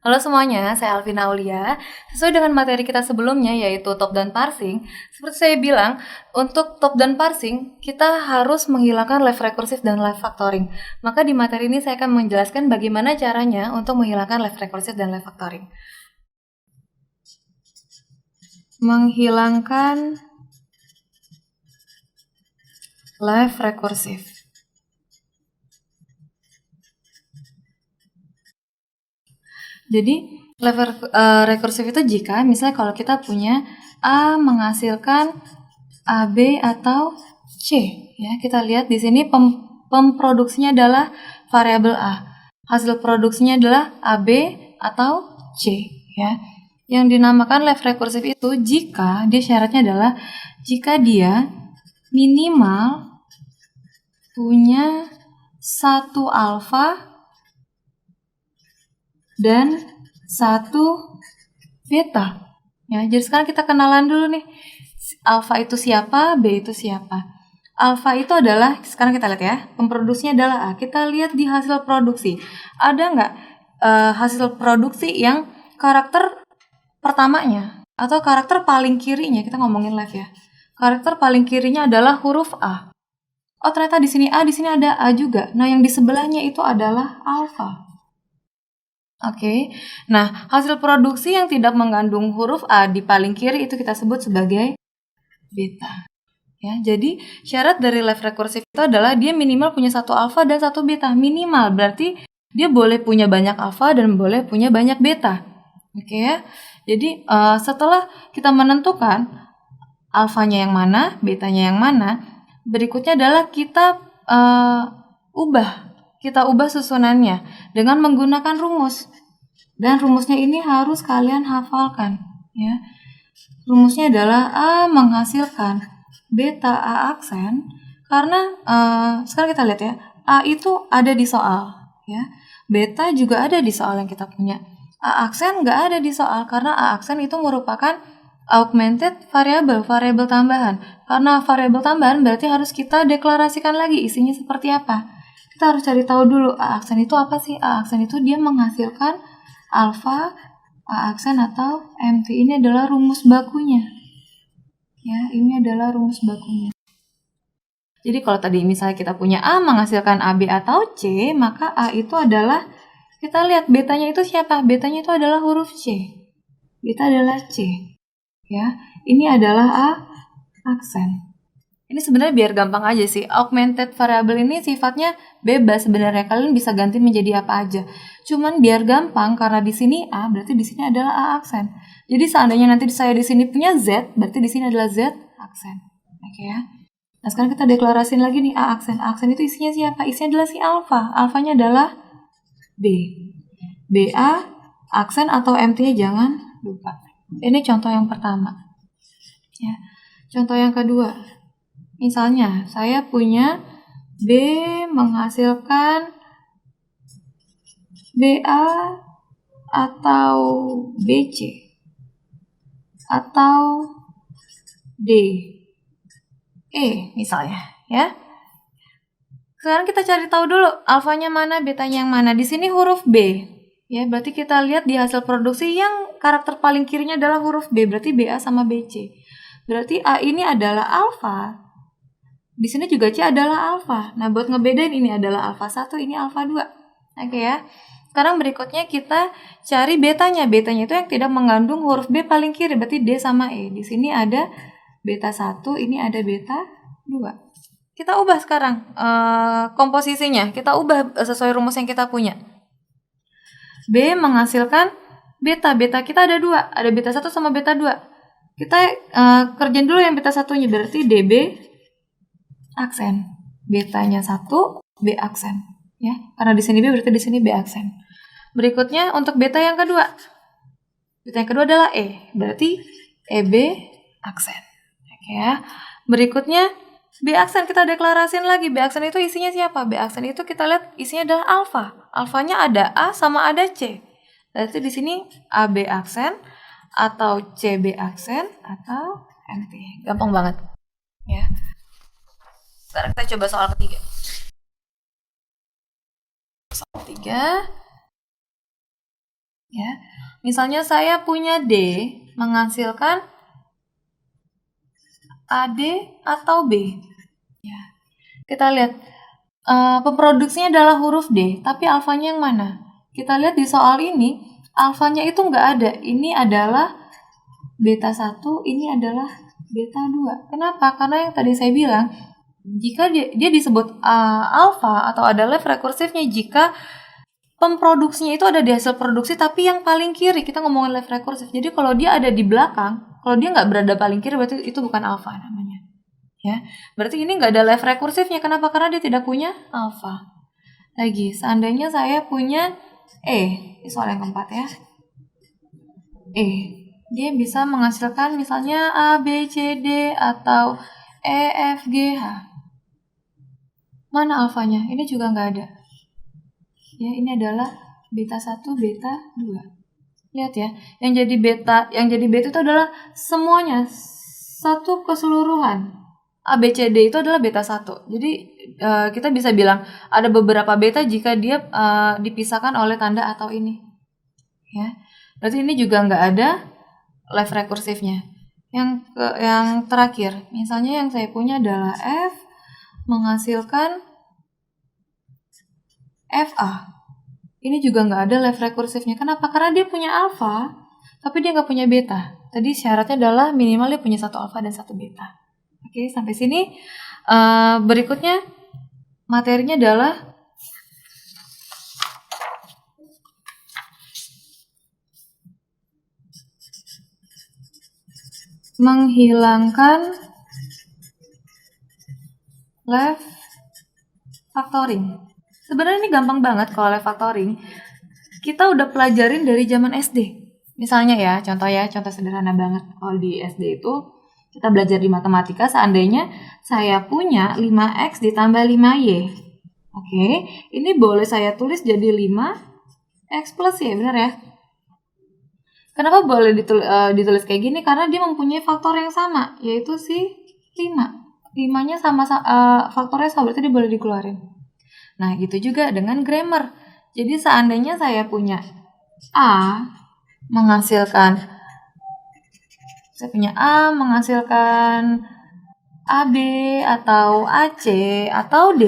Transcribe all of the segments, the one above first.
Halo semuanya, saya Alvina Aulia. Sesuai dengan materi kita sebelumnya yaitu top-down parsing, seperti saya bilang, untuk top-down parsing kita harus menghilangkan left recursive dan left factoring. Maka di materi ini saya akan menjelaskan bagaimana caranya untuk menghilangkan left recursive dan left factoring. Menghilangkan left recursive. Jadi recursive itu jika misalnya kalau kita punya A menghasilkan AB atau C, ya kita lihat di sini pemproduksinya adalah variabel A, hasil produksinya adalah AB atau C, ya. Yang dinamakan left recursive itu jika dia syaratnya adalah jika dia minimal punya satu alfa dan satu beta. Ya, jadi sekarang kita kenalan dulu nih. Alfa itu siapa, B itu siapa. Alfa itu adalah, sekarang kita lihat ya, pemproduksinya adalah A. Kita lihat di hasil produksi. Ada nggak hasil produksi yang karakter pertamanya atau karakter paling kirinya, kita ngomongin left ya. Karakter paling kirinya adalah huruf A. Oh, ternyata di sini A, di sini ada A juga. Nah, yang di sebelahnya itu adalah alfa. Oke, nah hasil produksi yang tidak mengandung huruf A di paling kiri itu kita sebut sebagai beta. Ya, jadi syarat dari left recursive itu adalah dia minimal punya satu alfa dan satu beta. Minimal berarti dia boleh punya banyak alfa dan boleh punya banyak beta. Oke ya, jadi setelah kita menentukan alfanya yang mana, betanya yang mana, berikutnya adalah kita ubah susunannya dengan menggunakan rumus. Dan rumusnya ini harus kalian hafalkan, ya. Rumusnya adalah A menghasilkan beta A aksen, karena sekarang kita lihat ya, A itu ada di soal, ya. Beta juga ada di soal yang kita punya. A aksen nggak ada di soal karena A aksen itu merupakan augmented variabel tambahan. Karena variabel tambahan berarti harus kita deklarasikan lagi isinya seperti apa. Kita harus cari tahu dulu A aksen itu apa sih? A aksen itu dia menghasilkan alfa, A aksen atau MT. Ini adalah rumus bakunya. Ya, ini adalah rumus bakunya. Jadi kalau tadi misalnya kita punya A menghasilkan AB atau C, maka A itu adalah, kita lihat betanya itu siapa? Betanya itu adalah huruf C. Beta adalah C. Ya, ini adalah A aksen. Ini sebenarnya biar gampang aja sih. Augmented variable ini sifatnya bebas sebenarnya. Kalian bisa ganti menjadi apa aja. Cuman biar gampang karena di sini A berarti di sini adalah A aksen. Jadi seandainya nanti saya di sini punya Z, berarti di sini adalah Z aksen. Oke ya. Nah, sekarang kita deklarasin lagi nih A aksen. A aksen itu isinya siapa? Isinya adalah si alfa. Alfanya adalah B. BA aksen atau MT-nya jangan lupa. Ini contoh yang pertama. Ya. Contoh yang kedua. Misalnya, saya punya B menghasilkan BA atau BC atau D, E misalnya, ya. Sekarang kita cari tahu dulu alfanya mana, betanya yang mana. Di sini huruf B. Ya, berarti kita lihat di hasil produksi yang karakter paling kirinya adalah huruf B, berarti BA sama BC. Berarti A ini adalah alfa. Di sini juga C adalah alfa. Nah, buat ngebedain ini adalah alfa 1, ini alfa 2. Oke ya. Sekarang berikutnya kita cari betanya. Betanya itu yang tidak mengandung huruf B paling kiri, berarti D sama E. Di sini ada beta 1, ini ada beta 2. Kita ubah sekarang komposisinya. Kita ubah sesuai rumus yang kita punya. B menghasilkan beta. Beta kita ada 2. Ada beta 1 sama beta 2. Kita kerjain dulu yang beta 1-nya. Berarti DB aksen. Betanya 1, B aksen. Ya, karena di sini B berarti di sini B aksen. Berikutnya untuk beta yang kedua. Beta yang kedua adalah E. Berarti EB aksen. Oke ya. Berikutnya B aksen kita deklarasin lagi. B aksen itu isinya siapa? B aksen itu kita lihat isinya adalah alfa. Alfanya ada A sama ada C. Berarti di sini AB aksen atau CB aksen atau MT. Gampang banget. Ya. Sekarang kita coba soal ketiga. Soal ketiga. Ya. Misalnya saya punya D menghasilkan AD atau B. Ya. Kita lihat pemproduksinya adalah huruf D, tapi alfanya yang mana? Kita lihat di soal ini, alfanya itu nggak ada. Ini adalah beta 1, ini adalah beta 2. Kenapa? Karena yang tadi saya bilang, jika dia disebut alfa atau ada left rekursifnya jika pemproduksinya itu ada di hasil produksi tapi yang paling kiri, kita ngomongin left rekursif. Jadi kalau dia ada di belakang, kalau dia nggak berada paling kiri berarti itu bukan alfa namanya. Ya, berarti ini nggak ada left rekursifnya. Kenapa? Karena dia tidak punya alfa. Lagi, seandainya saya punya ini soal yang keempat ya. Dia bisa menghasilkan misalnya A, B, C, D atau E, F, G, H. Mana alfanya? Ini juga nggak ada. Ya, ini adalah beta 1, beta 2. Lihat ya, yang jadi beta itu adalah semuanya satu keseluruhan. A, B, C, D itu adalah beta 1. Jadi kita bisa bilang ada beberapa beta jika dia dipisahkan oleh tanda atau ini. Ya, berarti ini juga nggak ada left rekursifnya. Yang terakhir, misalnya yang saya punya adalah F menghasilkan FA. Ini juga nggak ada left rekursifnya. Kenapa? Karena dia punya alfa, tapi dia nggak punya beta. Tadi syaratnya adalah minimal dia punya satu alfa dan satu beta. Oke, sampai sini. Berikutnya materinya adalah menghilangkan left factoring. Sebenarnya ini gampang banget kalau left factoring. Kita udah pelajarin dari zaman SD. Misalnya ya, contoh sederhana banget. Kalau di SD itu kita belajar di matematika, seandainya saya punya 5x ditambah 5y. Oke, ini boleh saya tulis jadi 5x plus y, benar ya? Kenapa boleh ditulis kayak gini? Karena dia mempunyai faktor yang sama, yaitu si 5. 5-nya sama faktornya sama, berarti dia boleh dikeluarin. Nah, gitu juga dengan grammar. Jadi seandainya saya punya A menghasilkan AB atau AC atau D,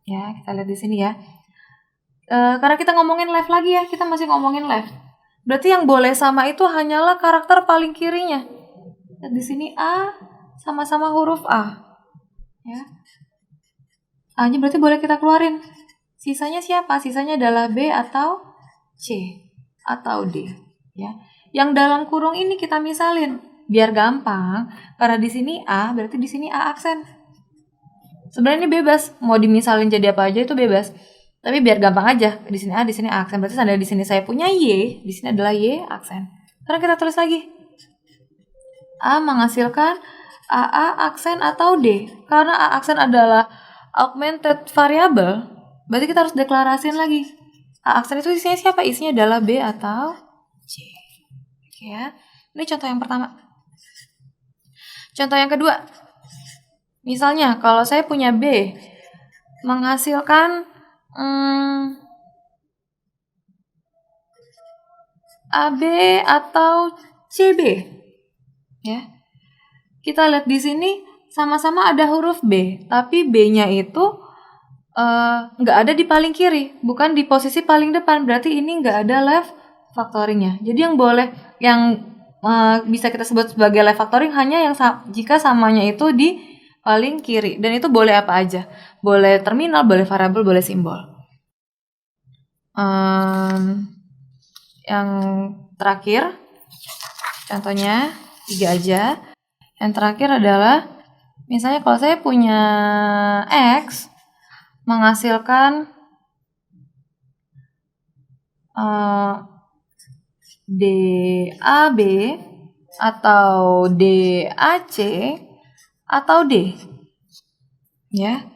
ya kita lihat di sini ya. Karena kita ngomongin left lagi ya, kita masih ngomongin left. Berarti yang boleh sama itu hanyalah karakter paling kirinya. Lihat di sini A sama-sama huruf A, ya. A-nya berarti boleh kita keluarin. Sisanya siapa? Sisanya adalah B atau C atau D, ya. Yang dalam kurung ini kita misalin biar gampang. Karena di sini A, berarti di sini A aksen. Sebenarnya ini bebas, mau dimisalin jadi apa aja itu bebas. Tapi biar gampang aja, di sini A, di sini A aksen. Berarti seandainya di sini saya punya Y, di sini adalah Y aksen. Sekarang kita tulis lagi. A menghasilkan AA aksen atau D. Karena A aksen adalah augmented variable, berarti kita harus deklarasiin lagi. A aksen itu isinya siapa? Isinya adalah B atau C. Oke ya. Ini contoh yang pertama. Contoh yang kedua. Misalnya kalau saya punya B menghasilkan AB atau CB. Ya. Kita lihat di sini sama-sama ada huruf B, tapi B-nya itu nggak ada di paling kiri, bukan di posisi paling depan. Berarti ini nggak ada left factoringnya. Jadi yang bisa kita sebut sebagai left factoring hanya yang jika samanya itu di paling kiri. Dan itu boleh apa aja. Boleh terminal, boleh variabel, boleh simbol. Yang terakhir, contohnya 3 aja. Yang terakhir adalah misalnya kalau saya punya X menghasilkan DAB atau DAC atau D, ya,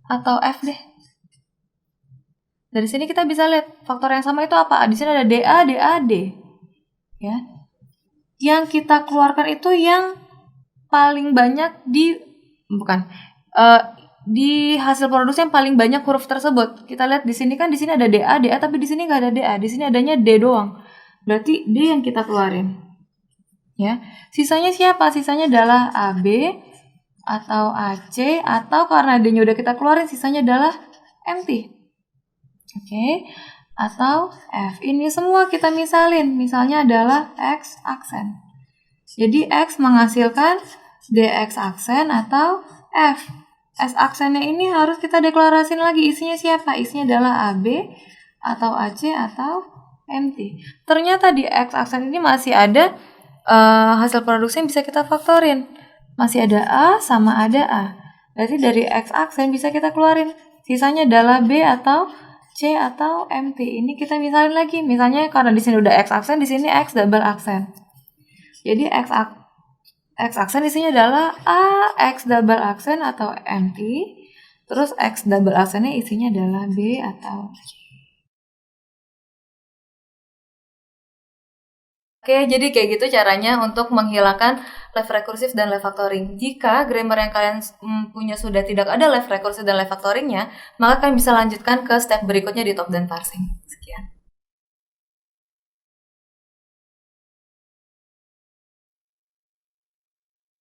atau F deh. Dari sini kita bisa lihat faktor yang sama itu apa? Di sini ada DA, DAD, ya. Yang kita keluarkan itu yang paling banyak di hasil produksi yang paling banyak huruf tersebut. Kita lihat di sini kan, di sini ada DA, tapi di sini nggak ada DA. Di sini adanya D doang. Berarti D yang kita keluarin. Ya. Sisanya siapa? Sisanya adalah AB atau AC, atau karena D-nya udah kita keluarin, sisanya adalah empty. Oke. Atau F. Ini semua kita misalin. Misalnya adalah X aksen. Jadi X menghasilkan DX aksen atau F. S aksennya ini harus kita deklarasiin lagi. Isinya siapa? Isinya adalah AB atau AC atau MT. Ternyata di X aksen ini masih ada hasil produksi yang bisa kita faktorin. Masih ada A sama ada A. Berarti dari X aksen bisa kita keluarin. Sisanya adalah B atau C atau MT. Ini kita misalin lagi. Misalnya karena di sini udah X aksen, di sini X double aksen. Jadi X aksen isinya adalah A, X double aksen atau MT. Terus X double aksennya isinya adalah B atau C. Oke, jadi kayak gitu caranya untuk menghilangkan left recursive dan left factoring. Jika grammar yang kalian punya sudah tidak ada left recursive dan left factoringnya, maka kalian bisa lanjutkan ke step berikutnya di top down parsing. Sekian.